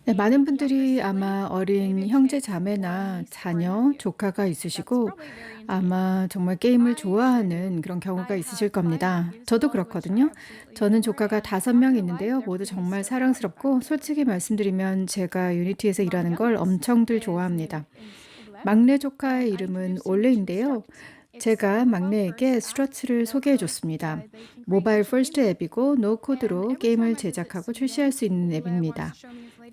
네, 많은 분들이 아마 어린 형제 자매나 자녀, 조카가 있으시고 아마 정말 게임을 좋아하는 그런 경우가 있으실 겁니다. 저도 그렇거든요. 저는 조카가 5명 있는데요. 모두 정말 사랑스럽고 솔직히 말씀드리면 제가 유니티에서 일하는 걸 엄청들 좋아합니다. 막내 조카의 이름은 올레인데요. 제가 막내에게 스트러츠를 소개해 줬습니다. 모바일 퍼스트 앱이고 노코드로 게임을 제작하고 출시할 수 있는 앱입니다.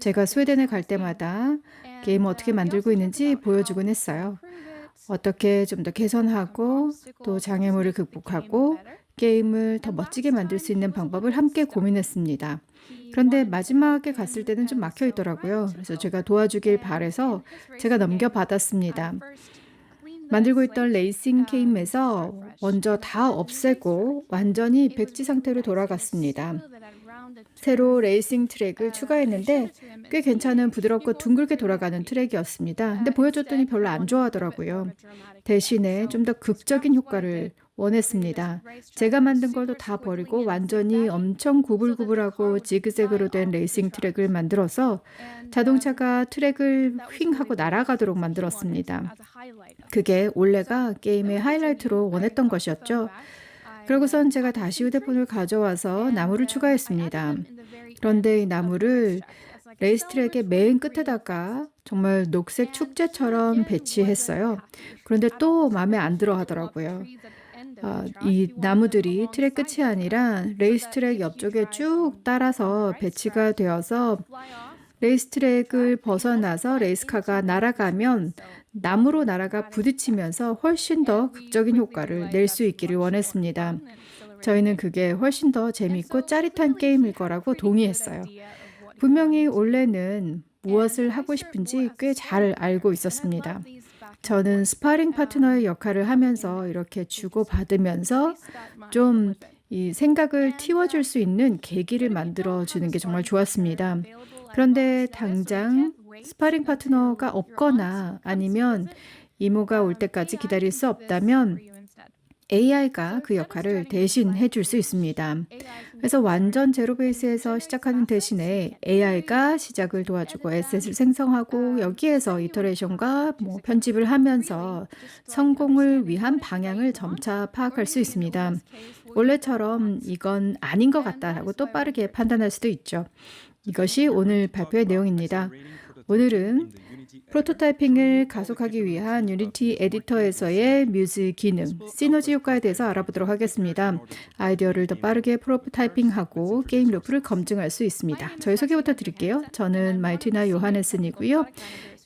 제가 스웨덴에 갈 때마다 게임을 어떻게 만들고 있는지 보여주곤 했어요. 어떻게 좀 더 개선하고 또 장애물을 극복하고 게임을 더 멋지게 만들 수 있는 방법을 함께 고민했습니다. 그런데 마지막에 갔을 때는 좀 막혀 있더라고요. 그래서 제가 도와주길 바래서 제가 넘겨받았습니다. 만들고 있던 레이싱 게임에서 먼저 다 없애고 완전히 백지 상태로 돌아갔습니다. 새로 레이싱 트랙을 추가했는데 꽤 괜찮은 부드럽고 둥글게 돌아가는 트랙이었습니다. 근데 보여줬더니 별로 안 좋아하더라고요. 대신에 좀 더 극적인 효과를 원했습니다. 제가 만든 걸도 다 버리고 완전히 엄청 구불구불하고 지그재그로 된 레이싱 트랙을 만들어서 자동차가 트랙을 휙 하고 날아가도록 만들었습니다. 그게 올레가 게임의 하이라이트로 원했던 것이었죠. 그러고선 제가 다시 휴대폰을 가져와서 나무를 추가했습니다. 그런데 이 나무를 레이스트랙의 맨 끝에다가 정말 녹색 축제처럼 배치했어요. 그런데 또 마음에 안 들어 하더라고요. 이 나무들이 트랙 끝이 아니라 레이스트랙 옆쪽에 쭉 따라서 배치가 되어서 레이스트랙을 벗어나서 레이스카가 날아가면 나무로 날아가 부딪히면서 훨씬 더 극적인 효과를 낼 수 있기를 원했습니다. 저희는 그게 훨씬 더 재밌고 짜릿한 게임일 거라고 동의했어요. 분명히 올레는 무엇을 하고 싶은지 꽤 잘 알고 있었습니다. 저는 스파링 파트너의 역할을 하면서 이렇게 주고받으면서 좀 이 생각을 틔워줄 수 있는 계기를 만들어주는 게 정말 좋았습니다. 그런데 당장 스파링 파트너가 없거나 아니면 이모가 올 때까지 기다릴 수 없다면 AI가 그 역할을 대신 해줄 수 있습니다. 그래서 완전 제로 베이스에서 시작하는 대신에 AI가 시작을 도와주고 에셋을 생성하고 여기에서 이터레이션과 편집을 하면서 성공을 위한 방향을 점차 파악할 수 있습니다. 원래처럼 이건 아닌 것 같다라고 또 빠르게 판단할 수도 있죠. 이것이 오늘 발표의 내용입니다. 오늘은 프로토타이핑을 가속하기 위한 유니티 에디터에서의 뮤즈 기능, 시너지 효과에 대해서 알아보도록 하겠습니다. 아이디어를 더 빠르게 프로토타이핑하고 게임 루프를 검증할 수 있습니다. 저희 소개부터 드릴게요. 저는 마이티나 요하네슨이고요.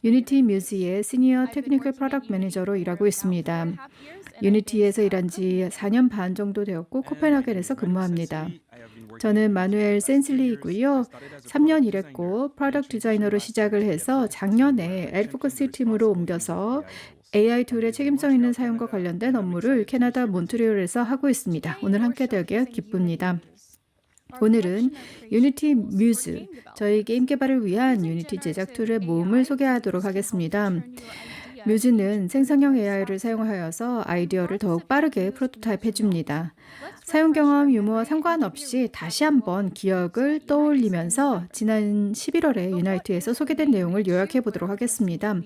유니티 뮤즈의 시니어 테크니컬 프로덕트 매니저로 일하고 있습니다. 유니티에서 일한 지 4년 반 정도 되었고 코펜하겐에서 근무합니다. 저는 마누엘 센슬리이고요. 3년 일했고 프로덕트 디자이너로 시작을 해서 작년에 엘포커스 팀으로 옮겨서 AI 툴의 책임성 있는 사용과 관련된 업무를 캐나다 몬트리올에서 하고 있습니다. 오늘 함께 되게 기쁩니다. 오늘은 유니티 뮤즈, 저희 게임 개발을 위한 유니티 제작 툴의 모음을 소개하도록 하겠습니다. 뮤즈는 생성형 AI를 사용하여서 아이디어를 더욱 빠르게 프로토타입 해줍니다. 사용 경험 유무와 상관없이 다시 한번 기억을 떠올리면서 지난 11월에 유나이트에서 소개된 내용을 요약해 보도록 하겠습니다.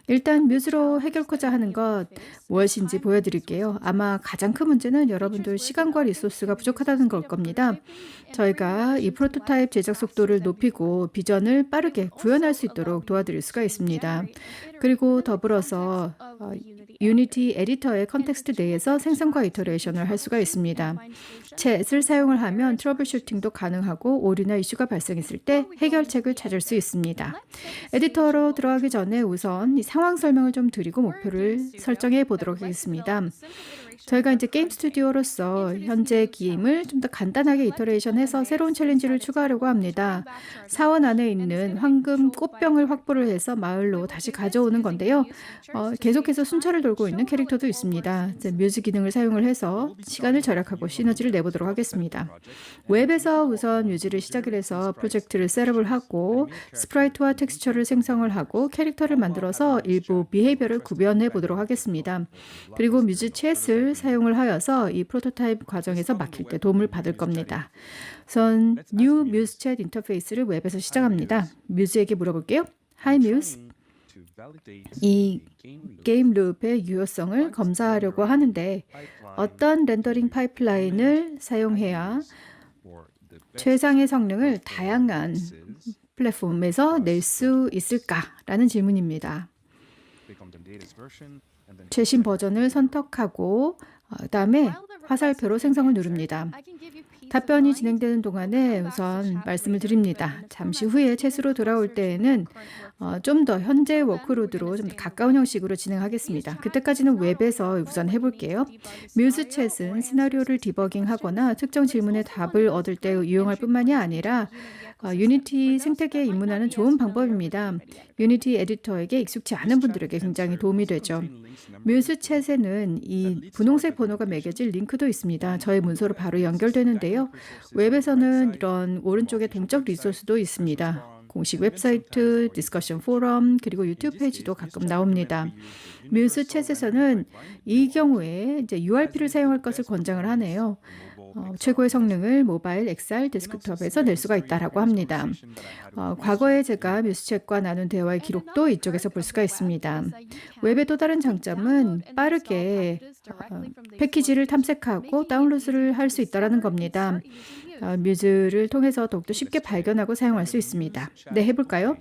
일단 뮤즈로 해결하고자 하는 것 무엇인지 보여드릴게요. 아마 가장 큰 문제는 여러분들 시간과 리소스가 부족하다는 걸 겁니다. 저희가 이 프로토타입 제작 속도를 높이고 비전을 빠르게 구현할 수 있도록 도와드릴 수가 있습니다. 그리고 더불어서 유니티 에디터의 컨텍스트 내에서 생성과 이터레이션을 할 수가 있습니다. 챗을 사용을 하면 트러블 슈팅도 가능하고 오류나 이슈가 발생했을 때 해결책을 찾을 수 있습니다. 에디터로 들어가기 전에 우선 이 상황 설명을 좀 드리고 목표를 설정해 보도록 하겠습니다. 저희가 이제 게임 스튜디오로서 현재 게임을 좀 더 간단하게 이터레이션해서 새로운 챌린지를 추가하려고 합니다. 사원 안에 있는 황금 꽃병을 확보를 해서 마을로 다시 가져오는 건데요. 계속해서 순찰을 돌고 있는 캐릭터도 있습니다. 이제 뮤즈 기능을 사용을 해서 시간을 절약하고 시너지를 내보도록 하겠습니다. 웹에서 우선 뮤즈를 시작을 해서 프로젝트를 셋업을 하고 스프라이트와 텍스처를 생성을 하고 캐릭터를 만들어서 일부 비헤이비어를 구별해 보도록 하겠습니다. 그리고 뮤즈 챗을 사용을 하여서 이 프로토타입 과정에서 막힐 때 도움을 받을 겁니다. 우선 New 뮤즈 챗 인터페이스를 웹에서 시작합니다. 뮤즈에게 물어볼게요. Hi 뮤즈. 이 게임 룹의 유효성을 검사하려고 하는데 어떤 렌더링 파이프라인을 사용해야 최상의 성능을 다양한 플랫폼에서 낼 수 있을까라는 질문입니다. 최신 버전을 선택하고 그다음에 화살표로 생성을 누릅니다. 답변이 진행되는 동안에 우선 말씀을 드립니다. 잠시 후에 챗으로 돌아올 때에는 좀 더 현재 워크로드로 좀 더 가까운 형식으로 진행하겠습니다. 그때까지는 웹에서 우선 해볼게요. 뮤즈 챗은 시나리오를 디버깅하거나 특정 질문에 답을 얻을 때 유용할 뿐만이 아니라 유니티 생태계에 입문하는 좋은 방법입니다. 유니티 에디터에게 익숙치 않은 분들에게 굉장히 도움이 되죠. 뮤즈 챗에는 이 분홍색 번호가 매겨질 링크도 있습니다. 저의 문서로 바로 연결되는데요. 웹에서는 이런 오른쪽에 동적 리소스도 있습니다. 공식 웹사이트, 디스커션 포럼, 그리고 유튜브 페이지도 가끔 나옵니다. 뮤즈 챗에서는 이 경우에 이제 URP를 사용할 것을 권장을 하네요. 최고의 성능을 모바일, XR, 데스크톱에서 낼 수가 있다라고 합니다. 과거에 제가 뮤즈챗과 나눈 대화의 기록도 이쪽에서 볼 수가 있습니다. 웹의 또 다른 장점은 빠르게 패키지를 탐색하고 다운로드를 할 수 있다는 겁니다. 뮤즈를 통해서 더욱더 쉽게 발견하고 사용할 수 있습니다. 네, 해볼까요?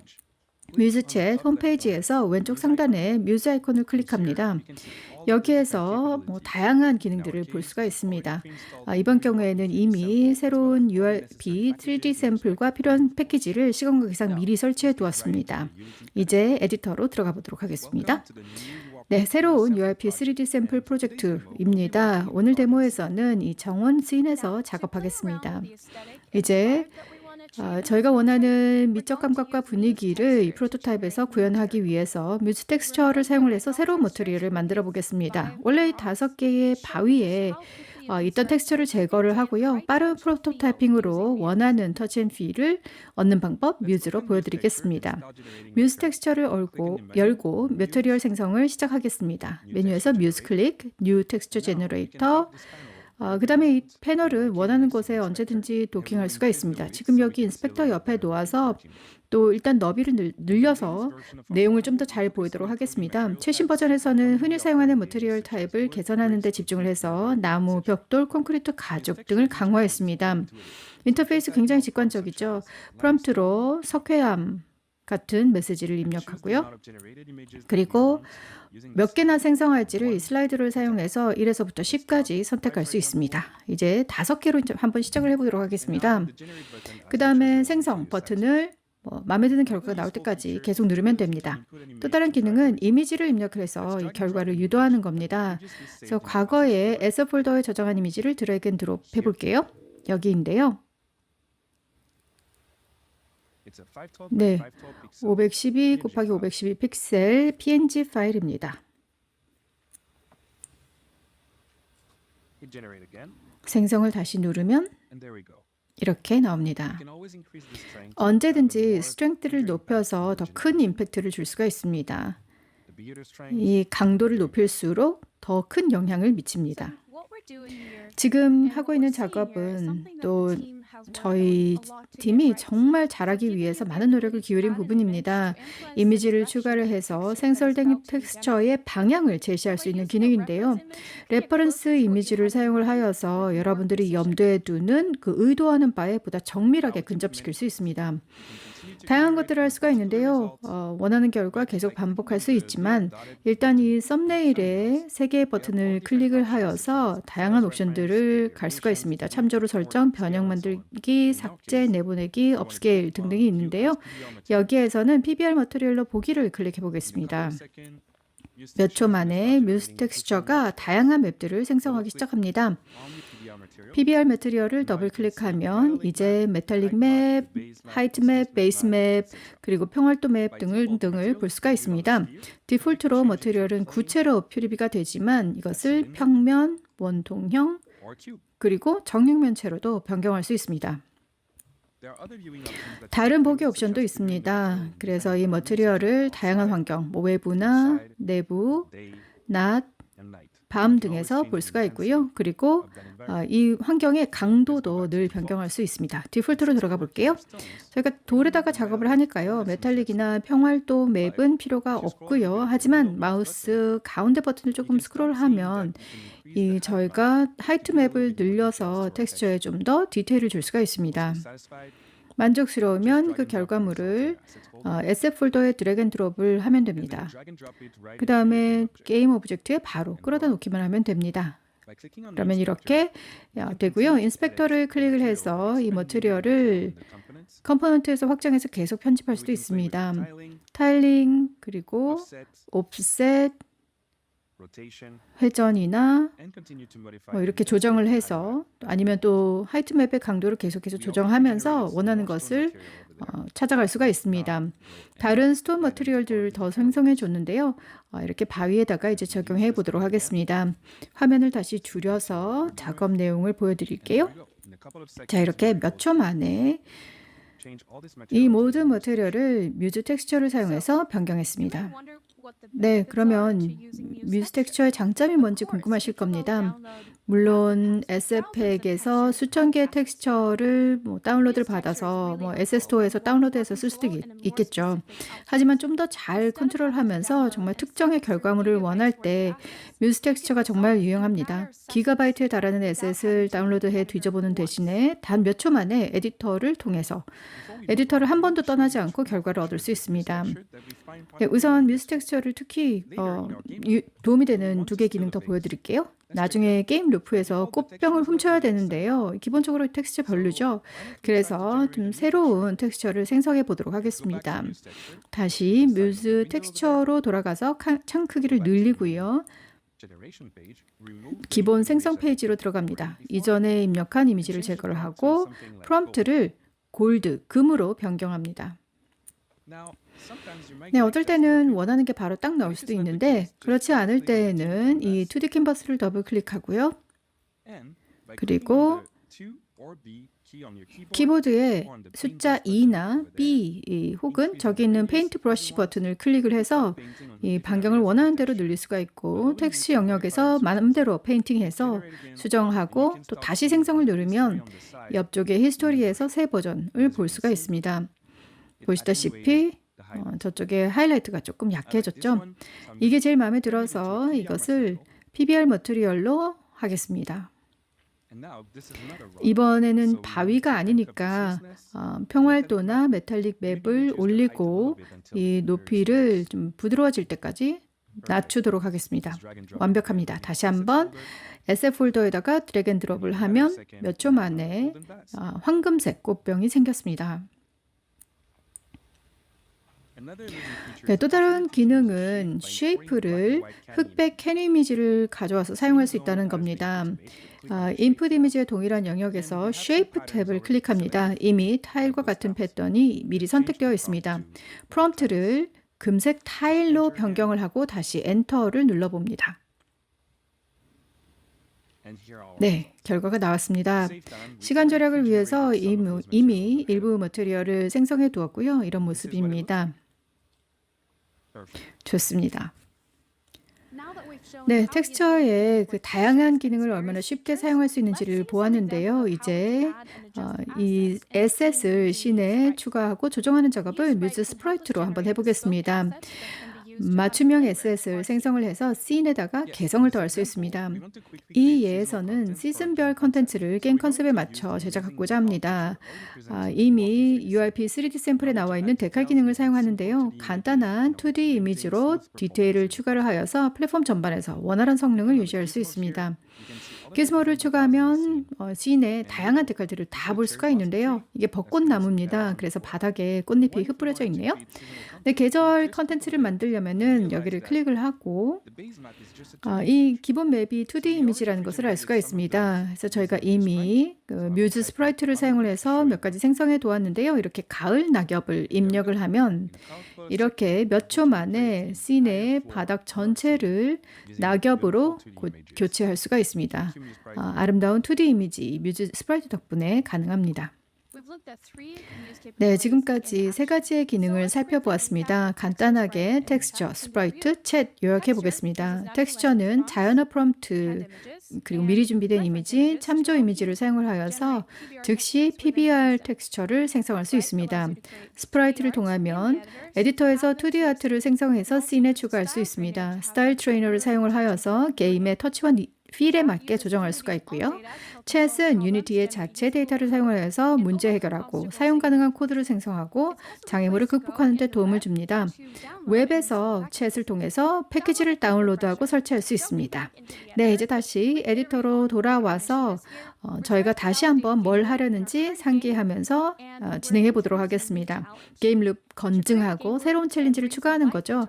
뮤즈챗 홈페이지에서 왼쪽 상단에 뮤즈 아이콘을 클릭합니다. 여기에서 다양한 기능들을 볼 수가 있습니다. 이번 경우에는 이미 새로운 URP 3D 샘플과 필요한 패키지를 시간과 계상 미리 설치해 두었습니다. 이제 에디터로 들어가 보도록 하겠습니다. 네, 새로운 URP 3D 샘플 프로젝트입니다. 오늘 데모에서는 이 정원 씬에서 작업하겠습니다. 이제 저희가 원하는 미적 감각과 분위기를 이 프로토타입에서 구현하기 위해서 뮤즈 텍스처를 사용을 해서 새로운 머터리얼을 만들어 보겠습니다. 원래 이 5개의 바위에 있던 텍스처를 제거를 하고요. 빠른 프로토타이핑으로 원하는 터치 앤 필을 얻는 방법 뮤즈로 보여드리겠습니다. 뮤즈 텍스처를 열고 머터리얼 생성을 시작하겠습니다. 메뉴에서 뮤즈 클릭, 뉴 텍스처 제너레이터, 그 다음에 이 패널은 원하는 곳에 언제든지 도킹할 수가 있습니다. 지금 여기 인스펙터 옆에 놓아서 또 일단 너비를 늘려서 내용을 좀 더 잘 보이도록 하겠습니다. 최신 버전에서는 흔히 사용하는 머티리얼 타입을 개선하는 데 집중을 해서 나무, 벽돌, 콘크리트 가죽 등을 강화했습니다. 인터페이스 굉장히 직관적이죠. 프롬프트로 석회암 같은 메시지를 입력하고요. 그리고 몇 개나 생성할지를 이 슬라이드를 사용해서 1에서부터 10까지 선택할 수 있습니다. 이제 5개로 한번 시작을 해보도록 하겠습니다. 그 다음에 생성 버튼을 마음에 드는 결과가 나올 때까지 계속 누르면 됩니다. 또 다른 기능은 이미지를 입력을 해서 이 결과를 유도하는 겁니다. 그래서 과거에 에서 폴더에 저장한 이미지를 드래그 앤 드롭 해볼게요. 여기인데요. 네, 512 곱하기 512 픽셀 PNG 파일입니다. 생성을 다시 누르면 이렇게 나옵니다. 언제든지 스트렝스를 높여서 더 큰 임팩트를 줄 수가 있습니다. 이 강도를 높일수록 더 큰 영향을 미칩니다. 지금 하고 있는 작업은 또 저희 팀이 정말 잘하기 위해서 많은 노력을 기울인 부분입니다. 이미지를 추가를 해서 생성된 텍스처의 방향을 제시할 수 있는 기능인데요. 레퍼런스 이미지를 사용을 하여서 여러분들이 염두에 두는 그 의도하는 바에 보다 정밀하게 근접시킬 수 있습니다. 다양한 것들을 할 수가 있는데요. 원하는 결과 계속 반복할 수 있지만 일단 이 썸네일에 3개의 버튼을 클릭을 하여서 다양한 옵션들을 갈 수가 있습니다. 참조로 설정, 변형 만들기, 삭제, 내보내기, 업스케일 등등이 있는데요. 여기에서는 PBR 머티리얼로 보기를 클릭해 보겠습니다. 몇 초 만에 뮤즈 텍스처가 다양한 맵들을 생성하기 시작합니다. PBR 매트리얼을 더블 클릭하면 이제 메탈릭 맵, 하이트 맵, 베이스 맵, 그리고 평활도 맵 등을 볼 수가 있습니다. 디폴트로 머티리얼은 구체로 표리비가 되지만 이것을 평면, 원통형, 그리고 정육면체로도 변경할 수 있습니다. 다른 보기 옵션도 있습니다. 그래서 이 머티리얼을 다양한 환경, 외부나 내부, 낮, 밤 등에서 볼 수가 있고요. 그리고 이 환경의 강도도 늘 변경할 수 있습니다. 디폴트로 들어가 볼게요. 저희가 돌에다가 작업을 하니까요. 메탈릭이나 평활도 맵은 필요가 없고요. 하지만 마우스 가운데 버튼을 조금 스크롤하면 저희가 하이트 맵을 늘려서 텍스처에 좀 더 디테일을 줄 수가 있습니다. 만족스러우면 그 결과물을 SF 폴더에 드래그 앤 드롭을 하면 됩니다. 그 다음에 게임 오브젝트에 바로 끌어다 놓기만 하면 됩니다. 그러면 이렇게 되고요. 인스펙터를 클릭을 해서 이 머티리얼을 컴포넌트에서 확장해서 계속 편집할 수도 있습니다. 타일링, 그리고 옵셋, 회전이나 이렇게 조정을 해서 아니면 또 하이트 맵의 강도를 계속해서 조정하면서 원하는 것을 찾아갈 수가 있습니다. 다른 스톤 머티리얼들을 더 생성해 줬는데요. 이렇게 바위에다가 이제 적용해 보도록 하겠습니다. 화면을 다시 줄여서 작업 내용을 보여드릴게요. 자, 이렇게 몇 초 만에 이 모든 머티리얼을 뮤즈 텍스처를 사용해서 변경했습니다. 네, 그러면 뮤즈 텍스처의 장점이 뭔지 궁금하실 겁니다. 물론 SF팩에서 수천 개의 텍스처를 다운로드를 받아서 SS토어에서 다운로드해서 쓸 수도 있겠죠. 하지만 좀 더 잘 컨트롤하면서 정말 특정의 결과물을 원할 때 뮤즈 텍스처가 정말 유용합니다. 기가바이트에 달하는 에셋을 다운로드해 뒤져보는 대신에 단 몇 초 만에 에디터를 통해서 에디터를 한 번도 떠나지 않고 결과를 얻을 수 있습니다. 네, 우선 뮤즈 텍스처를 특히 도움이 되는 두 개 기능 더 보여드릴게요. 나중에 게임 루프에서 꽃병을 훔쳐야 되는데요. 기본적으로 텍스처 별로죠. 그래서 좀 새로운 텍스처를 생성해 보도록 하겠습니다. 다시 뮤즈 텍스처로 돌아가서 창 크기를 늘리고요. 기본 생성 페이지로 들어갑니다. 이전에 입력한 이미지를 제거를 하고 프롬프트를 골드, 금으로 변경합니다. 네, 어떨 때는 원하는 게 바로 딱 나올 수도 있는데 그렇지 않을 때에는 이 2D 캔버스를 더블 클릭하고요. 그리고 키보드에 숫자 2나 B 혹은 저기 있는 페인트 브러쉬 버튼을 클릭을 해서 이 반경을 원하는 대로 늘릴 수가 있고 텍스트 영역에서 마음대로 페인팅해서 수정하고 또 다시 생성을 누르면 옆쪽에 히스토리에서 새 버전을 볼 수가 있습니다. 보시다시피 저쪽에 하이라이트가 조금 약해졌죠. 이게 제일 마음에 들어서 이것을 PBR 머티리얼로 하겠습니다. 이번에는 바위가 아니니까 평활도나 메탈릭 맵을 올리고 이 높이를 좀 부드러워질 때까지 낮추도록 하겠습니다. 완벽합니다. 다시 한번 SF 폴더에다가 드래그 앤 드롭을 하면 몇 초 만에 황금색 꽃병이 생겼습니다. 네, 또 다른 기능은 쉐이프를 흑백 캔 이미지를 가져와서 사용할 수 있다는 겁니다. 인풋 이미지의 동일한 영역에서 쉐이프 탭을 클릭합니다. 이미 타일과 같은 패턴이 미리 선택되어 있습니다. 프롬프트를 금색 타일로 변경을 하고 다시 엔터를 눌러봅니다. 네, 결과가 나왔습니다. 시간 절약을 위해서 이미 일부 머티리얼을 생성해 두었고요. 이런 모습입니다. 좋습니다. 네, 텍스처의 그 다양한 기능을 얼마나 쉽게 사용할 수 있는지를 보았는데요. 이제 이 에셋을 씬에 추가하고 조정하는 작업을 뮤즈 스프라이트로 한번 해보겠습니다. 맞춤형 에셋을 생성을 해서 씬에다가 개성을 더할 수 있습니다. 이 예에서는 시즌별 컨텐츠를 게임 컨셉에 맞춰 제작하고자 합니다. 이미 URP 3D 샘플에 나와 있는 데칼 기능을 사용하는데요. 간단한 2D 이미지로 디테일을 추가를 하여서 플랫폼 전반에서 원활한 성능을 유지할 수 있습니다. 기즈모를 추가하면 씬의 다양한 색깔들을 다 볼 수가 있는데요. 이게 벚꽃나무입니다. 그래서 바닥에 꽃잎이 흩뿌려져 있네요. 네, 계절 컨텐츠를 만들려면은 여기를 클릭을 하고 이 기본 맵이 2D 이미지라는 것을 알 수가 있습니다. 그래서 저희가 이미 그 뮤즈 스프라이트를 사용을 해서 몇 가지 생성해 두었는데요. 이렇게 가을 낙엽을 입력을 하면 이렇게 몇 초 만에 씬의 바닥 전체를 낙엽으로 교체할 수가 있습니다. 아름다운 2D 이미지 뮤즈 스프라이트 덕분에 가능합니다. 네, 지금까지 세 가지의 기능을 살펴보았습니다. 간단하게 텍스처, 스프라이트, 챗 요약해 보겠습니다. 텍스처는 자연어 프롬프트 그리고 미리 준비된 이미지, 참조 이미지를 사용을 하여서 즉시 PBR 텍스처를 생성할 수 있습니다. 스프라이트를 통하면 에디터에서 2D 아트를 생성해서 씬에 추가할 수 있습니다. 스타일 트레이너를 사용을 하여서 게임의 터치와 필에 맞게 조정할 수가 있고요. 챗은 유니티의 자체 데이터를 사용하여서 문제 해결하고 사용 가능한 코드를 생성하고 장애물을 극복하는 데 도움을 줍니다. 웹에서 챗을 통해서 패키지를 다운로드하고 설치할 수 있습니다. 네, 이제 다시 에디터로 돌아와서 저희가 다시 한번 뭘 하려는지 상기하면서 진행해 보도록 하겠습니다. 게임 룹 검증하고 새로운 챌린지를 추가하는 거죠.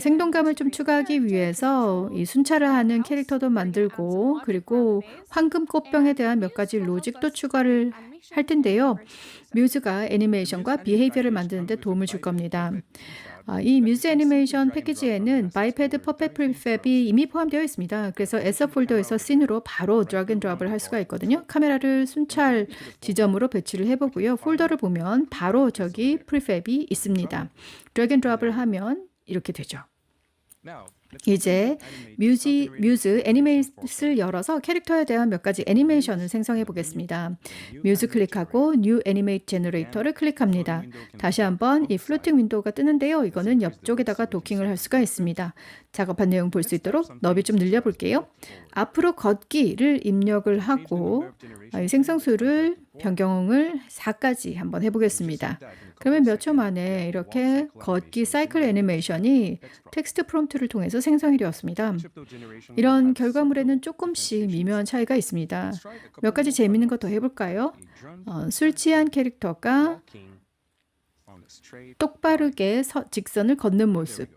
생동감을 좀 추가하기 위해서 이 순찰을 하는 캐릭터도 만들고 그리고 황금 꽃병에 대한 몇 가지 로직도 추가를 할 텐데요. 뮤즈가 애니메이션과 비헤이비어를 만드는 데 도움을 줄 겁니다. 이 뮤즈 애니메이션 패키지에는 바이패드 퍼펫 프리팹이 이미 포함되어 있습니다. 그래서 에서 폴더에서 씬으로 바로 드래그 앤 드롭을 할 수가 있거든요. 카메라를 순찰 지점으로 배치를 해보고요. 폴더를 보면 바로 저기 프리팹이 있습니다. 드래그 앤 드롭을 하면 이렇게 되죠. 이제 뮤즈 애니메이션을 열어서 캐릭터에 대한 몇 가지 애니메이션을 생성해 보겠습니다. 뮤즈 클릭하고 New Animate Generator를 클릭합니다. 다시 한번 이 플로팅 윈도우가 뜨는데요. 이거는 옆쪽에다가 도킹을 할 수가 있습니다. 작업한 내용 볼 수 있도록 너비 좀 늘려볼게요. 앞으로 걷기를 입력을 하고 이 생성수를 변경을 4까지 한번 해보겠습니다. 그러면 몇 초 만에 이렇게 걷기 사이클 애니메이션이 텍스트 프롬프트를 통해서 생성이 되었습니다. 이런 결과물에는 조금씩 미묘한 차이가 있습니다. 몇 가지 재미있는 거 더 해볼까요? 술 취한 캐릭터가 똑바르게 직선을 걷는 모습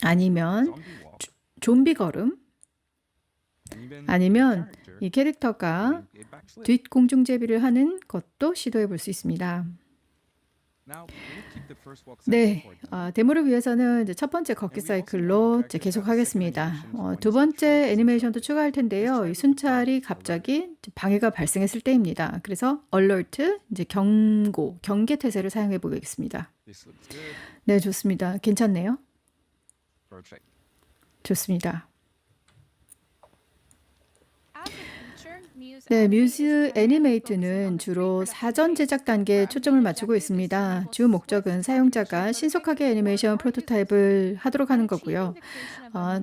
아니면 좀비 걸음 아니면 이 캐릭터가 뒷공중제비를 하는 것도 시도해 볼 수 있습니다. 네, 데모를 위해서는 이제 첫 번째 걷기 사이클로 이제 계속하겠습니다. 두 번째 애니메이션도 추가할 텐데요. 이 순찰이 갑자기 방해가 발생했을 때입니다. 그래서 alert, 이제 경고, 경계 태세를 사용해 보겠습니다. 네, 좋습니다. 괜찮네요. 좋습니다. 네, 뮤즈 애니메이트는 주로 사전 제작 단계에 초점을 맞추고 있습니다. 주 목적은 사용자가 신속하게 애니메이션 프로토타입을 하도록 하는 거고요.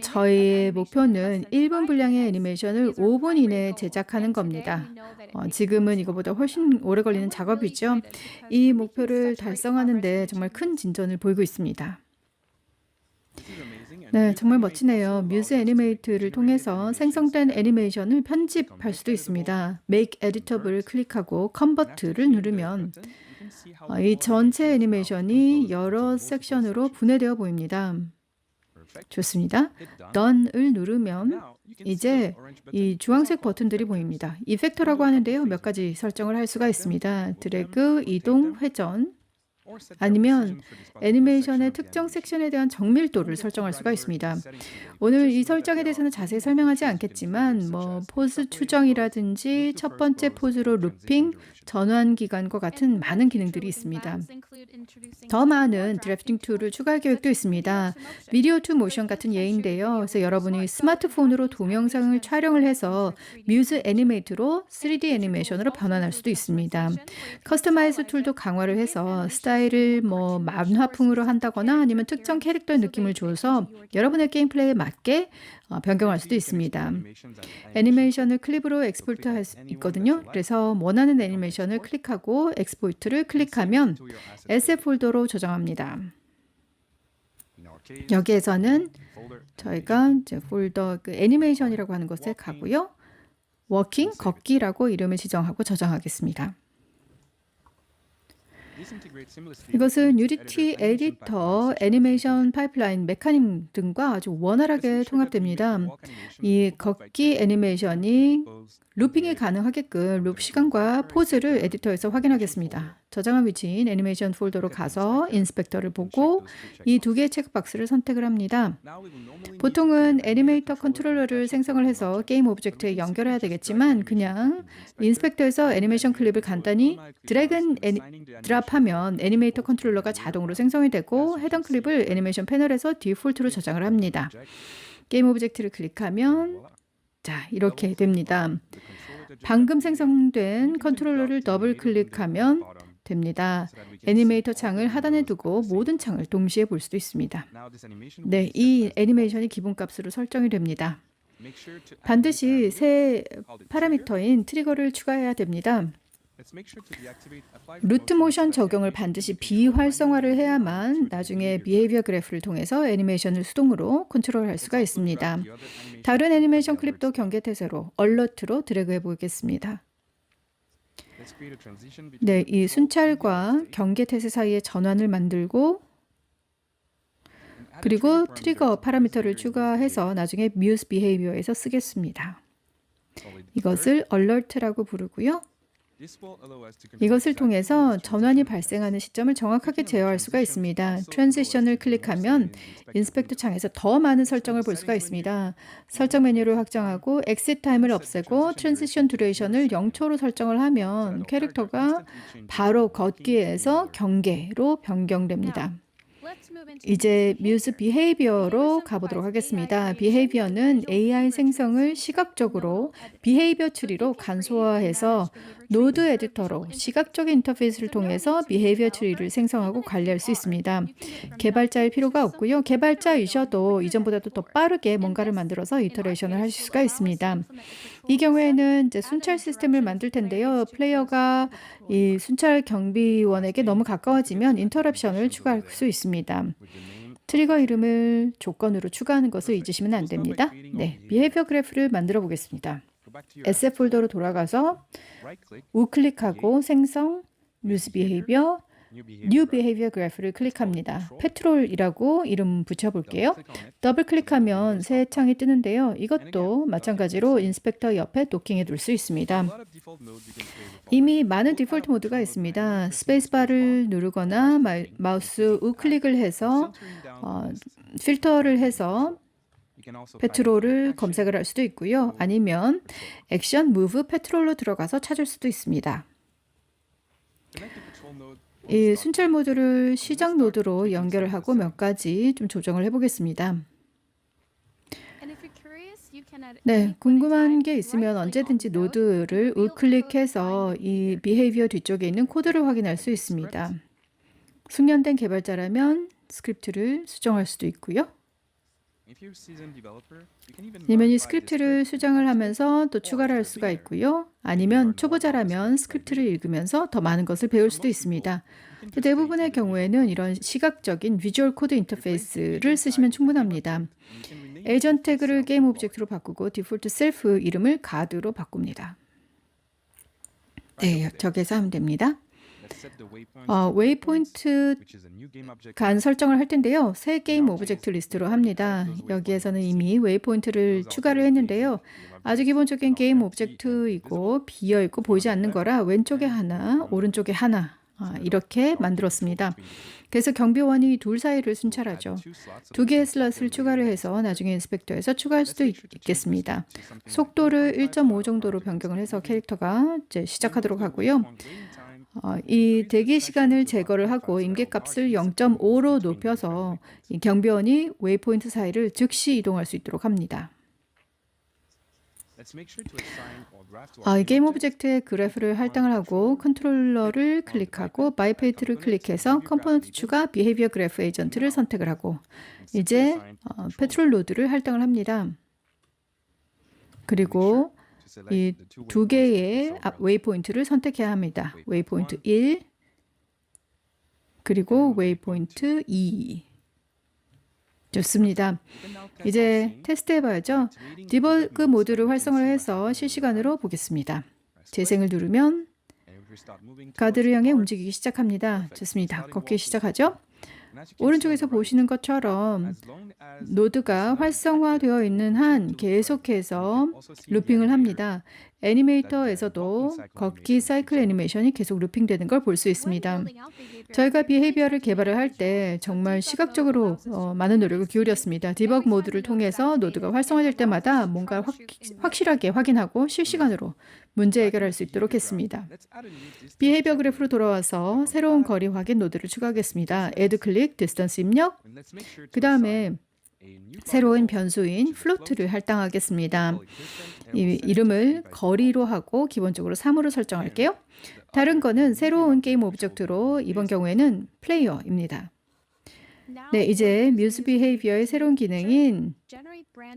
저희의 목표는 1분 분량의 애니메이션을 5분 이내에 제작하는 겁니다. 지금은 이거보다 훨씬 오래 걸리는 작업이죠. 이 목표를 달성하는 데 정말 큰 진전을 보이고 있습니다. 네, 정말 멋지네요. 뮤즈 애니메이트를 통해서 생성된 애니메이션을 편집할 수도 있습니다. Make Editable을 클릭하고 Convert를 누르면 이 전체 애니메이션이 여러 섹션으로 분해되어 보입니다. 좋습니다. Done을 누르면 이제 이 주황색 버튼들이 보입니다. 이펙터라고 하는데요. 몇 가지 설정을 할 수가 있습니다. 드래그, 이동, 회전, 아니면 애니메이션의 특정 섹션에 대한 정밀도를 설정할 수가 있습니다. 오늘 이 설정에 대해서는 자세히 설명하지 않겠지만 포즈 추정이라든지 첫 번째 포즈로 루핑, 전환 기간과 같은 많은 기능들이 있습니다. 더 많은 드래프팅 툴을 추가할 계획도 있습니다. 비디오 투 모션 같은 예인데요. 그래서 여러분이 스마트폰으로 동영상을 촬영을 해서 뮤즈 애니메이트로 3D 애니메이션으로 변환할 수도 있습니다. 커스터마이즈 툴도 강화를 해서 스타일을 만화풍으로 한다거나 아니면 특정 캐릭터의 느낌을 줘서 여러분의 게임 플레이에 맞게 변경할 수도 있습니다. 애니메이션을 클립으로 엑스포트 할 수 있거든요. 그래서 원하는 애니메이션을 클릭하고 엑스포트를 클릭하면 SF 폴더로 저장합니다. 여기에서는 저희가 이제 폴더 그 애니메이션이라고 하는 곳에 가고요. 워킹, 걷기라고 이름을 지정하고 저장하겠습니다. 이것은 유니티 에디터, 애니메이션 파이프라인, 메커니즘 등과 아주 원활하게 통합됩니다. 이 걷기 애니메이션이 루핑이 가능하게끔 룹 시간과 포즈를 에디터에서 확인하겠습니다. 저장한 위치인 애니메이션 폴더로 가서 인스펙터를 보고 이 두 개의 체크박스를 선택을 합니다. 보통은 애니메이터 컨트롤러를 생성을 해서 게임 오브젝트에 연결해야 되겠지만 그냥 인스펙터에서 애니메이션 클립을 간단히 드래그 드랍하면 애니메이터 컨트롤러가 자동으로 생성이 되고 해당 클립을 애니메이션 패널에서 디폴트로 저장을 합니다. 게임 오브젝트를 클릭하면 자, 이렇게 됩니다. 방금 생성된 컨트롤러를 더블 클릭하면 됩니다. 애니메이터 창을 하단에 두고 모든 창을 동시에 볼 수도 있습니다. 네, 이 애니메이션이 기본값으로 설정이 됩니다. 반드시 새 파라미터인 트리거를 추가해야 됩니다. 루트 모션 적용을 반드시 비활성화를 해야만 나중에 비헤이비어 그래프를 통해서 애니메이션을 수동으로 컨트롤할 수가 있습니다. 다른 애니메이션 클립도 경계 태세로 얼러트로 드래그해 보겠습니다. 네, 이 순찰과 경계 태세 사이에 전환을 만들고 그리고 트리거 파라미터를 추가해서 나중에 뮤스 비헤이비어에서 쓰겠습니다. 이것을 얼러트라고 부르고요. 이것을 통해서 전환이 발생하는 시점을 정확하게 제어할 수가 있습니다. 트랜지션을 클릭하면 인스펙터 창에서 더 많은 설정을 볼 수가 있습니다. 설정 메뉴를 확정하고 엑시트 타임을 없애고 트랜지션 듀레이션을 0초로 설정을 하면 캐릭터가 바로 걷기에서 경계로 변경됩니다. 이제 뮤즈 비헤이비어로 가보도록 하겠습니다. 비헤이비어는 AI 생성을 시각적으로 비헤이비어 트리로 간소화해서 노드 에디터로 시각적인 인터페이스를 통해서 비헤이비어 트리를 생성하고 관리할 수 있습니다. 개발자일 필요가 없고요. 개발자이셔도 이전보다도 더 빠르게 뭔가를 만들어서 이터레이션을 하실 수가 있습니다. 이 경우에는 이제 순찰 시스템을 만들 텐데요. 플레이어가 이 순찰 경비원에게 너무 가까워지면 인터럽션을 추가할 수 있습니다. 트리거 이름을 조건으로 추가하는 것을 잊으시면 안 됩니다. 네, 비헤이비어 그래프를 만들어 보겠습니다. SF 폴더로 돌아가서 우클릭하고 생성, 뮤즈 비헤이비어, 뉴 비헤이비어 그래프를 클릭합니다. 페트롤이라고 이름 붙여볼게요. 더블 클릭하면 새 창이 뜨는데요. 이것도 마찬가지로 인스펙터 옆에 도킹해 둘 수 있습니다. 이미 많은 디폴트 모드가 있습니다. 스페이스바를 누르거나 마우스 우클릭을 해서 필터를 해서 페트롤을 검색을 할 수도 있고요. 아니면 액션 무브 페트롤로 들어가서 찾을 수도 있습니다. 이 순찰 모드를 시작 노드로 연결을 하고 몇 가지 좀 조정을 해보겠습니다. 네, 궁금한 게 있으면 언제든지 노드를 우클릭해서 이 비헤이비어 뒤쪽에 있는 코드를 확인할 수 있습니다. 숙련된 개발자라면 스크립트를 수정할 수도 있고요. 아니면 이 스크립트를 수정을 하면서 또 추가를 할 수가 있고요. 아니면 초보자라면 스크립트를 읽으면서 더 많은 것을 배울 수도 있습니다. 대부분의 경우에는 이런 시각적인 비주얼 코드 인터페이스를 쓰시면 충분합니다. 에이전트 태그를 게임 오브젝트로 바꾸고 디폴트 셀프 이름을 가드로 바꿉니다. 네, 저기서 하면 됩니다. 웨이포인트 간 설정을 할 텐데요. 새 게임 오브젝트 리스트로 합니다. 여기에서는 이미 웨이포인트를 추가를 했는데요. 아주 기본적인 게임 오브젝트이고 비어있고 보이지 않는 거라 왼쪽에 하나, 오른쪽에 하나 이렇게 만들었습니다. 그래서 경비원이 둘 사이를 순찰하죠. 두 개의 슬롯을 추가를 해서 나중에 인스펙터에서 추가할 수도 있겠습니다. 속도를 1.5 정도로 변경을 해서 캐릭터가 이제 시작하도록 하고요. 이 대기 시간을 제거를 하고 임계값을 0.5로 높여서 이 경비원이 웨이포인트 사이를 즉시 이동할 수 있도록 합니다. 이 게임 오브젝트의 그래프를 할당을 하고 컨트롤러를 클릭하고 마이 페이트를 클릭해서 컴포넌트 추가 비헤이비어 그래프 에이전트를 선택을 하고 이제 페트롤 노드를 할당을 합니다. 그리고 이 두 개의 웨이포인트를 선택해야 합니다. 웨이포인트 1 그리고 웨이포인트 2 좋습니다. 이제 테스트 해봐야죠. 디버그 모드를 활성화해서 실시간으로 보겠습니다. 재생을 누르면 가드를 향해 움직이기 시작합니다. 좋습니다. 걷기 시작하죠. 오른쪽에서 보시는 것처럼 노드가 활성화되어 있는 한 계속해서 루핑을 합니다. 애니메이터에서도 걷기 사이클 애니메이션이 계속 루핑되는 걸 볼 수 있습니다. 저희가 비헤이비어를 개발을 할 때 정말 시각적으로 많은 노력을 기울였습니다. 디버그 모드를 통해서 노드가 활성화될 때마다 뭔가 확실하게 확인하고 실시간으로 문제 해결할 수 있도록 했습니다. 비헤이비어 그래프로 돌아와서 새로운 거리 확인 노드를 추가하겠습니다. add 클릭, 디스턴스 입력, 그 다음에 새로운 변수인 float를 할당하겠습니다. 이 이름을 거리로 하고 기본적으로 3으로 설정할게요. 다른 거는 새로운 게임 오브젝트로 이번 경우에는 플레이어입니다. 네, 이제 뮤즈 비헤이비어의 새로운 기능인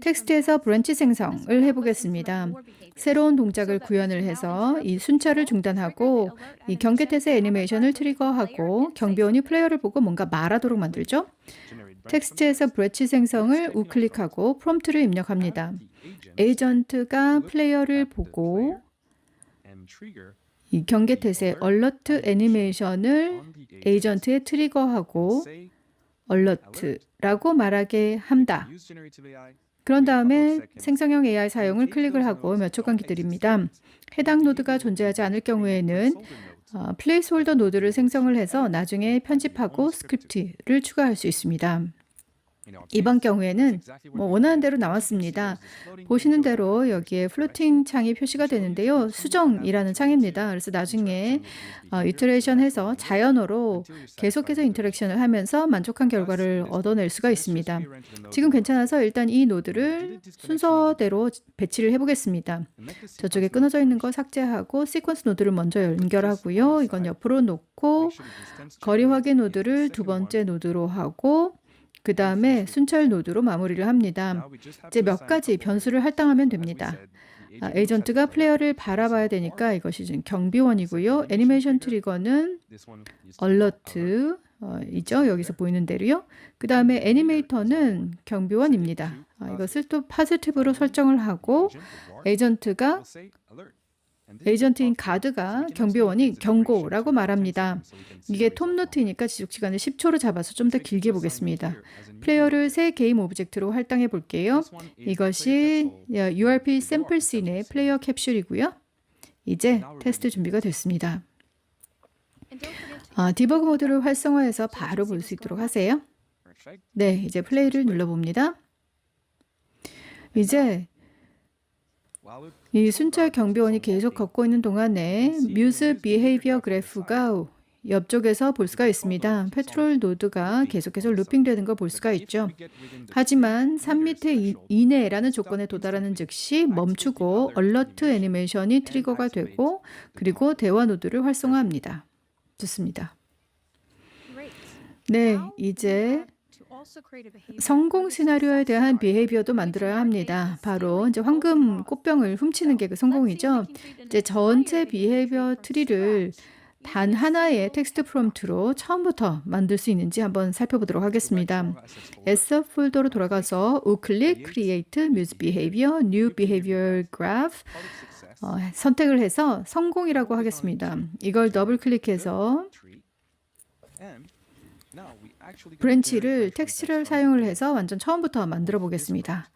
텍스트에서 브랜치 생성을 해보겠습니다. 새로운 동작을 구현을 해서 이 순차를 중단하고 이 경계태세 애니메이션을 트리거하고 경비원이 플레이어를 보고 뭔가 말하도록 만들죠. 텍스트에서 브랜치 생성을 우클릭하고 프롬프트를 입력합니다. 에이전트가 플레이어를 보고 이 경계태세 얼러트 애니메이션을 에이전트에 트리거하고 얼러트라고 말하게 한다. 그런 다음에 생성형 AI 사용을 클릭을 하고 몇 초간 기다립니다. 해당 노드가 존재하지 않을 경우에는 플레이스홀더 노드를 생성을 해서 나중에 편집하고 스크립트를 추가할 수 있습니다. 이번 경우에는 원하는 대로 나왔습니다. 보시는 대로 여기에 플로팅 창이 표시가 되는데요. 수정이라는 창입니다. 그래서 나중에 이터레이션 해서 자연어로 계속해서 인터랙션을 하면서 만족한 결과를 얻어낼 수가 있습니다. 지금 괜찮아서 일단 이 노드를 순서대로 배치를 해보겠습니다. 저쪽에 끊어져 있는 거 삭제하고 시퀀스 노드를 먼저 연결하고요. 이건 옆으로 놓고 거리 확인 노드를 두 번째 노드로 하고 그 다음에 순찰 노드로 마무리를 합니다. 이제 몇 가지 변수를 할당하면 됩니다. 에이전트가 플레이어를 바라봐야 되니까 이것이 지금 경비원이고요. 애니메이션 트리거는 얼러트 이죠. 여기서 보이는 대로요. 그 다음에 애니메이터는 경비원입니다. 이것을 또 포지티브로 설정을 하고 에이전트인 가드가 경비원이 경고라고 말합니다. 이게 톱노트이니까 지속시간을 10초로 잡아서 좀 더 길게 보겠습니다. 플레이어를 새 게임 오브젝트로 할당해 볼게요. 이것이 URP 샘플 씬의 플레이어 캡슐이고요. 이제 테스트 준비가 됐습니다. 디버그 모드를 활성화해서 바로 볼 수 있도록 하세요. 네, 이제 플레이를 눌러봅니다. 이제 이 순찰 경비원이 계속 걷고 있는 동안에 뮤즈 비헤이비어 그래프가 옆쪽에서 볼 수가 있습니다. 페트롤 노드가 계속해서 루핑되는 걸 볼 수가 있죠. 하지만 3m 이내라는 조건에 도달하는 즉시 멈추고 얼러트 애니메이션이 트리거가 되고 그리고 대화 노드를 활성화합니다. 좋습니다. 네, 이제 성공 시나리오에 대한 비헤이비어도 만들어야 합니다. 바로 이제 황금 꽃병을 훔치는 게 그 성공이죠. 이제 전체 비헤이비어 트리를 단 하나의 텍스트 프롬프트로 처음부터 만들 수 있는지 한번 살펴보도록 하겠습니다. S 폴더로 돌아가서 우클릭, Create, Muse Behavior, New Behavior Graph 선택을 해서 성공이라고 하겠습니다. 이걸 더블 클릭해서 브랜치를 텍스트를 사용을 해서 완전 처음부터 만들어 보겠습니다.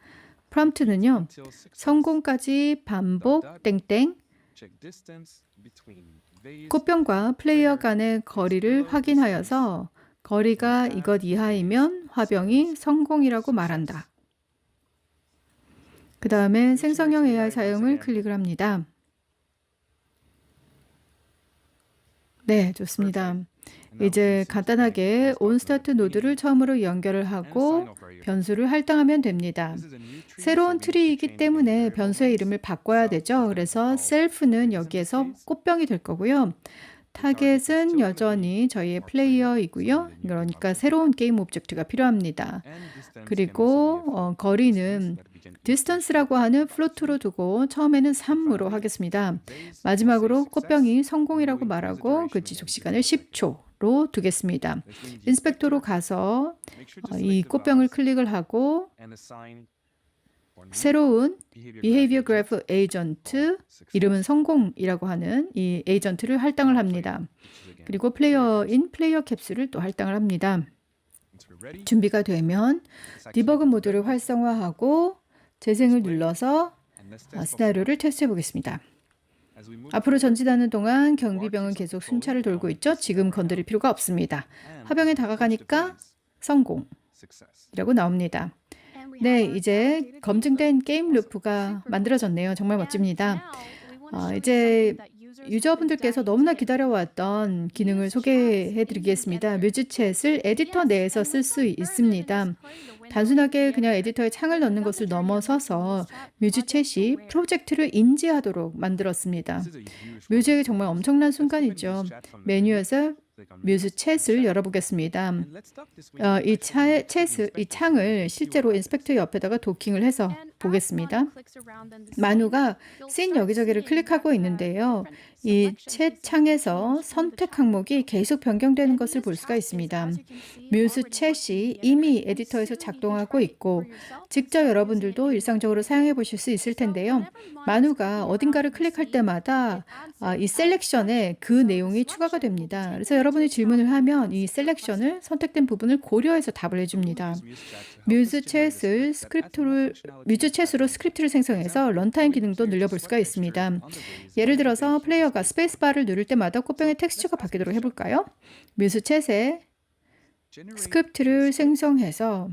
프롬프트는요. 성공까지 반복 땡땡 꽃병과 플레이어 간의 거리를 확인하여서 거리가 이것 이하이면 화병이 성공이라고 말한다. 그 다음에 생성형 AI 사용을 클릭을 합니다. 네, 좋습니다. 이제 간단하게 온스타트 노드를 처음으로 연결을 하고 변수를 할당하면 됩니다. 새로운 트리이기 때문에 변수의 이름을 바꿔야 되죠. 그래서 셀프는 여기에서 꽃병이 될 거고요. 타겟은 여전히 저희의 플레이어이고요. 그러니까 새로운 게임 오브젝트가 필요합니다. 그리고 거리는 디스턴스라고 하는 플로트로 두고 처음에는 3으로 하겠습니다. 마지막으로 꽃병이 성공이라고 말하고 그 지속 시간을 10초로 인스펙터로 두겠습니다. 인스펙터로 가서 이 꽃병을 클릭을 하고 새로운 Behavior Graph Agent, 이름은 성공이라고 하는 이 에이전트를 할당을 합니다. 그리고 플레이어인 플레이어 캡슐을 또 할당을 합니다. 준비가 되면 디버그 모드를 활성화하고 재생을 눌러서 시나리오를 테스트해 보겠습니다. 앞으로 전진하는 동안 경비병은 계속 순찰을 돌고 있죠. 지금 건드릴 필요가 없습니다. 화병에 다가가니까 성공이라고 나옵니다. 네, 이제 검증된 게임 루프가 만들어졌네요. 정말 멋집니다. 이제 유저분들께서 너무나 기다려왔던 기능을 소개해 드리겠습니다. 뮤즈챗을 에디터 내에서 쓸 수 있습니다. 단순하게 그냥 에디터에 창을 넣는 것을 넘어서서 뮤즈챗이 프로젝트를 인지하도록 만들었습니다. 뮤즈에게 정말 엄청난 순간이죠. 메뉴에서 뮤즈챗을 열어보겠습니다. 이 창을 실제로 인스펙터 옆에다가 도킹을 해서 보겠습니다. 마누가 씬 여기저기를 클릭하고 있는데요. 이 챗 창에서 선택 항목이 계속 변경되는 것을 볼 수가 있습니다. 뮤즈챗이 이미 에디터에서 작동하고 있고 직접 여러분들도 일상적으로 사용해 보실 수 있을 텐데요. 마누가 어딘가를 클릭할 때마다 이 셀렉션에 그 내용이 추가가 됩니다. 그래서 여러분이 질문을 하면 이 셀렉션을 선택된 부분을 고려해서 답을 해줍니다. 뮤즈챗으로 스크립트를 생성해서 런타임 기능도 늘려볼 수가 있습니다. 예를 들어서 플레이어가 스페이스바를 누를 때마다 꽃병의 텍스처가 바뀌도록 해볼까요? 뮤즈챗에 스크립트를 생성해서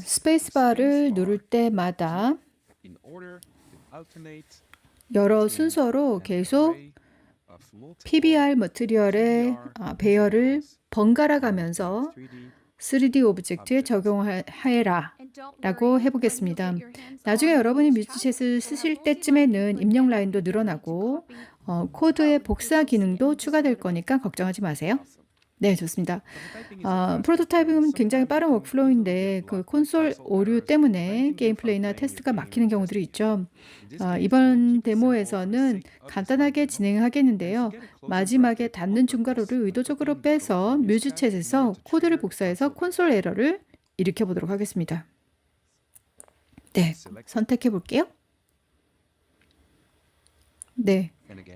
스페이스바를 누를 때마다 여러 순서로 계속 PBR 머티리얼의 배열을 번갈아 가면서 3D 오브젝트에 적용하여라 라고 해보겠습니다. 나중에 여러분이 뮤즈챗을 쓰실 때쯤에는 입력 라인도 늘어나고 코드의 복사 기능도 추가될 거니까 걱정하지 마세요. 네, 좋습니다. 프로토타입은 굉장히 빠른 워크플로우인데 그 콘솔 오류 때문에 게임 플레이나 테스트가 막히는 경우들이 있죠. 이번 데모에서는 간단하게 진행하겠는데요. 마지막에 닫는 중괄호를 의도적으로 빼서 뮤즈챗에서 코드를 복사해서 콘솔 에러를 일으켜 보도록 하겠습니다. 네, 선택해 볼게요. 네,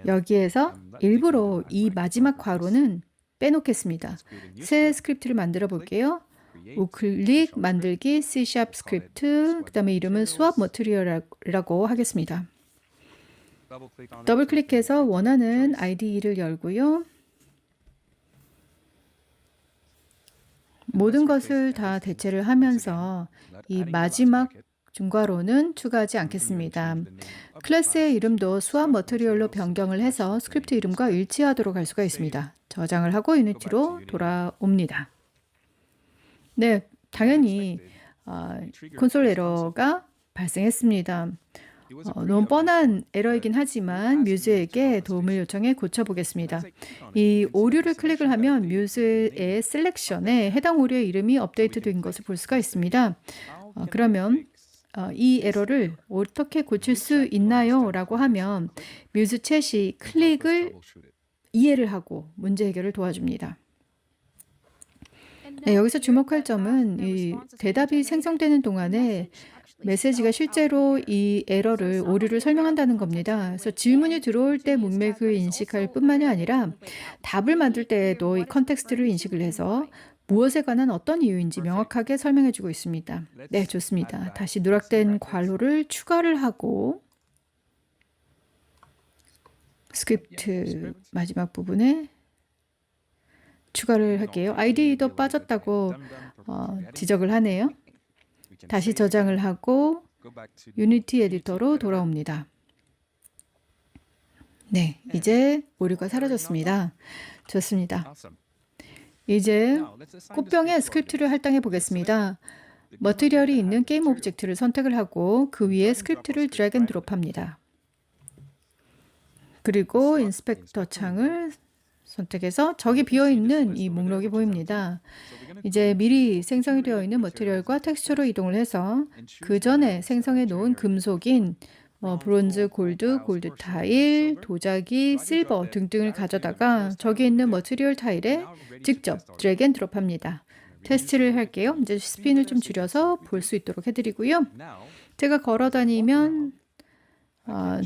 여기에서 일부러 이 마지막 괄호는 빼놓겠습니다. 새 스크립트를 만들어 볼게요. 우클릭 만들기 C# 스크립트, 그 다음에 이름은 수압 머티리얼이라고 하겠습니다. 더블 클릭해서 원하는 IDE를 열고요. 모든 것을 다 대체를 하면서 이 마지막 중괄호는 추가하지 않겠습니다. 클래스의 이름도 수압 머티리얼로 변경을 해서 스크립트 이름과 일치하도록 할 수가 있습니다. 저장을 하고 유니티로 돌아옵니다. 네, 당연히 콘솔 에러가 발생했습니다. 너무 뻔한 에러이긴 하지만 뮤즈에게 도움을 요청해 고쳐보겠습니다. 이 오류를 클릭을 하면 뮤즈의 셀렉션에 해당 오류의 이름이 업데이트된 것을 볼 수가 있습니다. 그러면 이 에러를 어떻게 고칠 수 있나요? 라고 하면 뮤즈챗이 클릭을 이해를 하고 문제 해결을 도와줍니다. 네, 여기서 주목할 점은 이 대답이 생성되는 동안에 메시지가 실제로 이 에러를, 오류를 설명한다는 겁니다. 그래서 질문이 들어올 때 문맥을 인식할 뿐만이 아니라 답을 만들 때에도 이 컨텍스트를 인식을 해서 무엇에 관한 어떤 이유인지 명확하게 설명해주고 있습니다. 네, 좋습니다. 다시 누락된 괄호를 추가를 하고 스크립트 마지막 부분에 추가를 할게요. IDE도 빠졌다고 지적을 하네요. 다시 저장을 하고 유니티 에디터로 돌아옵니다. 네, 이제 오류가 사라졌습니다. 좋습니다. 이제 꽃병에 스크립트를 할당해 보겠습니다. 머티리얼이 있는 게임 오브젝트를 선택을 하고 그 위에 스크립트를 드래그 앤 드롭합니다. 그리고 인스펙터 창을 선택해서 저기 비어있는 이 목록이 보입니다. 이제 미리 생성이 되어 있는 머티리얼과 텍스처로 이동을 해서 그 전에 생성해 놓은 금속인 브론즈, 골드, 골드 타일, 도자기, 실버 등등을 가져다가 저기 있는 머티리얼 타일에 직접 드래그 앤 드롭합니다. 테스트를 할게요. 이제 스핀을 좀 줄여서 볼 수 있도록 해드리고요. 제가 걸어 다니면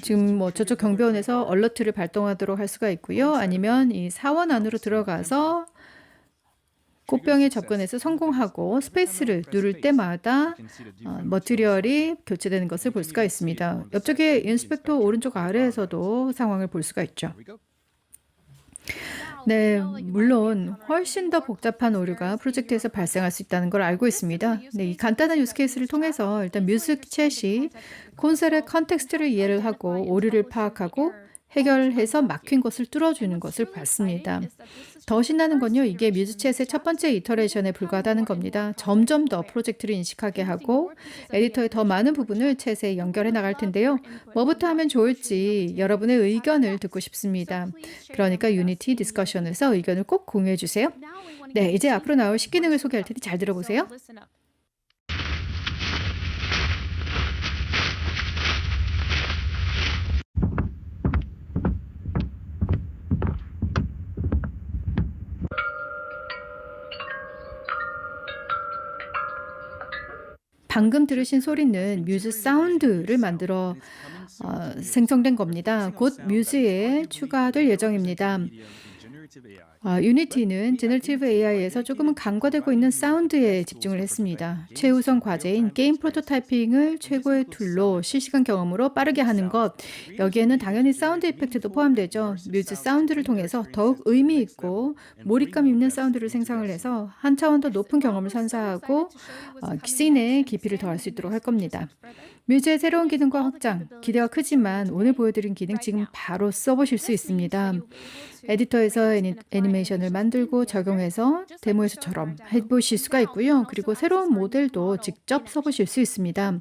지금 저쪽 경비원에서 얼러트를 발동하도록 할 수가 있고요. 아니면 이 사원 안으로 들어가서 꽃병에 접근해서 성공하고 스페이스를 누를 때마다 머티리얼이 교체되는 것을 볼 수가 있습니다. 옆쪽에 인스펙터 오른쪽 아래에서도 상황을 볼 수가 있죠. 네, 물론 훨씬 더 복잡한 오류가 프로젝트에서 발생할 수 있다는 걸 알고 있습니다. 네, 이 간단한 유스 케이스를 통해서 일단 뮤직챗이 콘솔의 컨텍스트를 이해를 하고 오류를 파악하고 해결해서 막힌 것을 뚫어주는 것을 봤습니다. 더 신나는 건요, 이게 뮤즈챗의 첫 번째 이터레이션에 불과하다는 겁니다. 점점 더 프로젝트를 인식하게 하고 에디터의 더 많은 부분을 챗에 연결해 나갈 텐데요. 뭐부터 하면 좋을지 여러분의 의견을 듣고 싶습니다. 그러니까 유니티 디스커션에서 의견을 꼭 공유해 주세요. 네, 이제 앞으로 나올 신기능을 소개할 테니 잘 들어보세요. 방금 들으신 소리는 뮤즈 사운드를 만들어 생성된 겁니다. 곧 뮤즈에 추가될 예정입니다. 유니티는 제너러티브 AI에서 조금은 간과되고 있는 사운드에 집중을 했습니다. 최우선 과제인 게임 프로토타이핑을 최고의 툴로 실시간 경험으로 빠르게 하는 것, 여기에는 당연히 사운드 이펙트도 포함되죠. 뮤즈 사운드를 통해서 더욱 의미 있고 몰입감 있는 사운드를 생성을 해서 한 차원 더 높은 경험을 선사하고 씬의 깊이를 더할 수 있도록 할 겁니다. 뮤즈의 새로운 기능과 확장, 기대가 크지만 오늘 보여드린 기능 지금 바로 써보실 수 있습니다. 에디터에서 애니메이션을 만들고 적용해서 데모에서처럼 해보실 수가 있고요. 그리고 새로운 모델도 직접 써보실 수 있습니다.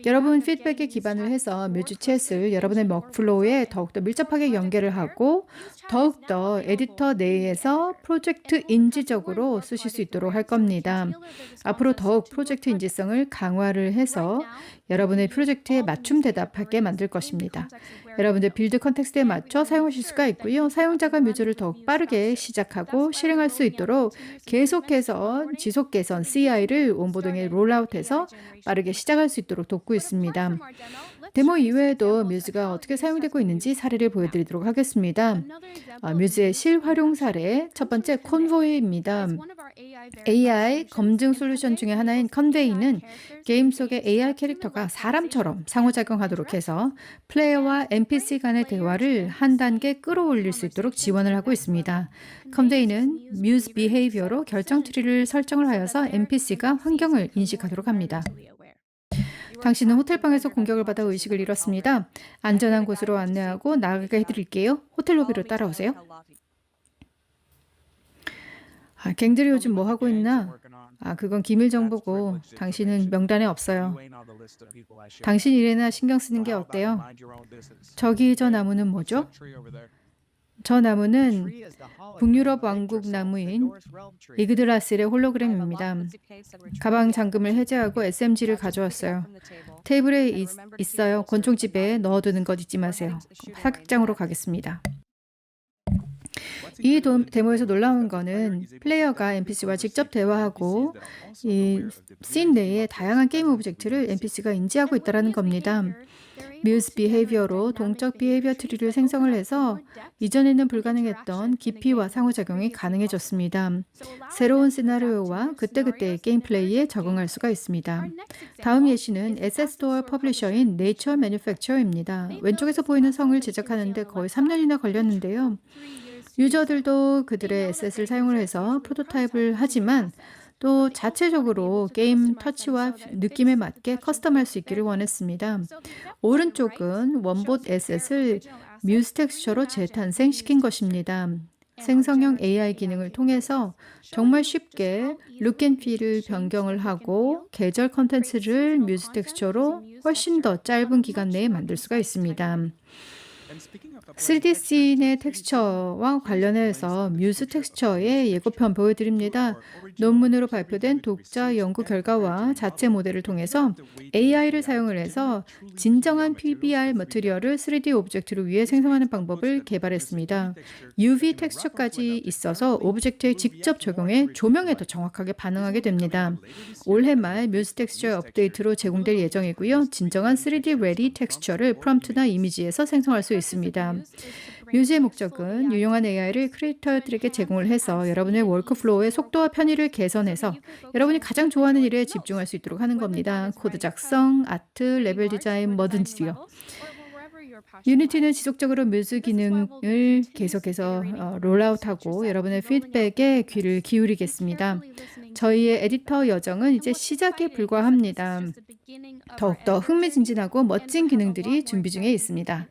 여러분 피드백에 기반을 해서 뮤즈챗을 여러분의 워크플로우에 더욱더 밀접하게 연결을 하고 더욱더 에디터 내에서 프로젝트 인지적으로 쓰실 수 있도록 할 겁니다. 앞으로 더욱 프로젝트 인지성을 강화를 해서 여러분의 프로젝트에 맞춤 대답하게 만들 것입니다. 여러분들 빌드 컨텍스트에 맞춰 사용하실 수가 있고요. 사용자가 뮤즈를 더욱 빠르게 시작하고 실행할 수 있도록 계속해서 지속 개선 CI를 온보딩에 롤아웃해서 빠르게 시작할 수 있도록 돕고 있습니다. 데모 이외에도 뮤즈가 어떻게 사용되고 있는지 사례를 보여드리도록 하겠습니다. 뮤즈의 실활용 사례 첫 번째 콘보이입니다. AI 검증 솔루션 중에 하나인 컨베이는 게임 속의 AI 캐릭터가 사람처럼 상호작용하도록 해서 플레이어와 NPC 간의 대화를 한 단계 끌어올릴 수 있도록 지원을 하고 있습니다. 컨베이는 뮤즈 비헤이비어로 결정 트리를 설정을 하여서 NPC가 환경을 인식하도록 합니다. 당신은 호텔방에서 공격을 받아 의식을 잃었습니다. 안전한 곳으로 안내하고 나가게 해드릴게요. 호텔 로비로 따라오세요. 갱들이 요즘 뭐 하고 있나? 그건 기밀 정보고 당신은 명단에 없어요. 당신 일에나 신경 쓰는 게 어때요? 저기 저 나무는 뭐죠? 저 나무는 북유럽 왕국 나무인 이그드라실의 홀로그램입니다. 가방 잠금을 해제하고 SMG를 가져왔어요. 테이블에 있어요. 권총집에 넣어두는 것 잊지 마세요. 사격장으로 가겠습니다. 이 데모에서 놀라운 거는 플레이어가 NPC와 직접 대화하고 이 씬 내에 다양한 게임 오브젝트를 NPC가 인지하고 있다는 겁니다. 뮤즈 비헤이비어로 동적 비헤이비어 트리를 생성을 해서 이전에는 불가능했던 깊이와 상호작용이 가능해졌습니다. 새로운 시나리오와 그때그때의 게임 플레이에 적응할 수가 있습니다. 다음 예시는 에셋스토어 퍼블리셔인 네이처 매뉴팩처입니다. 왼쪽에서 보이는 성을 제작하는데 거의 3년이나 걸렸는데요. 유저들도 그들의 에셋을 사용을 해서 프로토타입을 하지만 또 자체적으로 게임 터치와 느낌에 맞게 커스텀할 수 있기를 원했습니다. 오른쪽은 원봇 에셋을 뮤즈 텍스처로 재탄생시킨 것입니다. 생성형 AI 기능을 통해서 정말 쉽게 룩앤필을 변경을 하고 계절 컨텐츠를 뮤즈 텍스처로 훨씬 더 짧은 기간 내에 만들 수가 있습니다. 3D 씬의 텍스처와 관련해서 뮤즈 텍스처의 예고편 보여드립니다. 논문으로 발표된 독자 연구 결과와 자체 모델을 통해서 AI를 사용을 해서 진정한 PBR 머티리얼을 3D 오브젝트로 위해 생성하는 방법을 개발했습니다. UV 텍스처까지 있어서 오브젝트에 직접 적용해 조명에 더 정확하게 반응하게 됩니다. 올해 말 뮤즈 텍스처 업데이트로 제공될 예정이고요. 진정한 3D 레디 텍스처를 프롬프트나 이미지에서 생성할 수 있습니다. 뮤즈의 목적은 유용한 AI를 크리에이터들에게 제공을 해서 여러분의 워크플로우의 속도와 편의를 개선해서 여러분이 가장 좋아하는 일에 집중할 수 있도록 하는 겁니다. 코드 작성, 아트, 레벨 디자인 뭐든지요. 유니티는 지속적으로 뮤즈 기능을 계속해서 롤아웃하고 여러분의 피드백에 귀를 기울이겠습니다. 저희의 에디터 여정은 이제 시작에 불과합니다. 더욱더 흥미진진하고 멋진 기능들이 준비 중에 있습니다.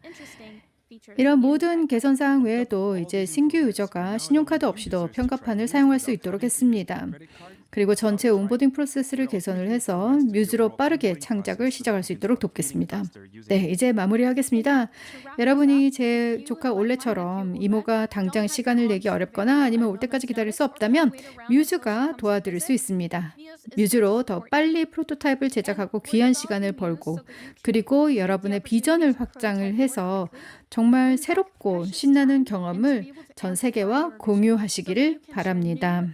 이런 모든 개선 사항 외에도 이제 신규 유저가 신용카드 없이도 평가판을 사용할 수 있도록 했습니다. 그리고 전체 온보딩 프로세스를 개선을 해서 뮤즈로 빠르게 창작을 시작할 수 있도록 돕겠습니다. 네, 이제 마무리하겠습니다. 여러분이 제 조카 올레처럼 이모가 당장 시간을 내기 어렵거나 아니면 올 때까지 기다릴 수 없다면 뮤즈가 도와드릴 수 있습니다. 뮤즈로 더 빨리 프로토타입을 제작하고 귀한 시간을 벌고 그리고 여러분의 비전을 확장을 해서 정말 새롭고 신나는 경험을 전 세계와 공유하시기를 바랍니다.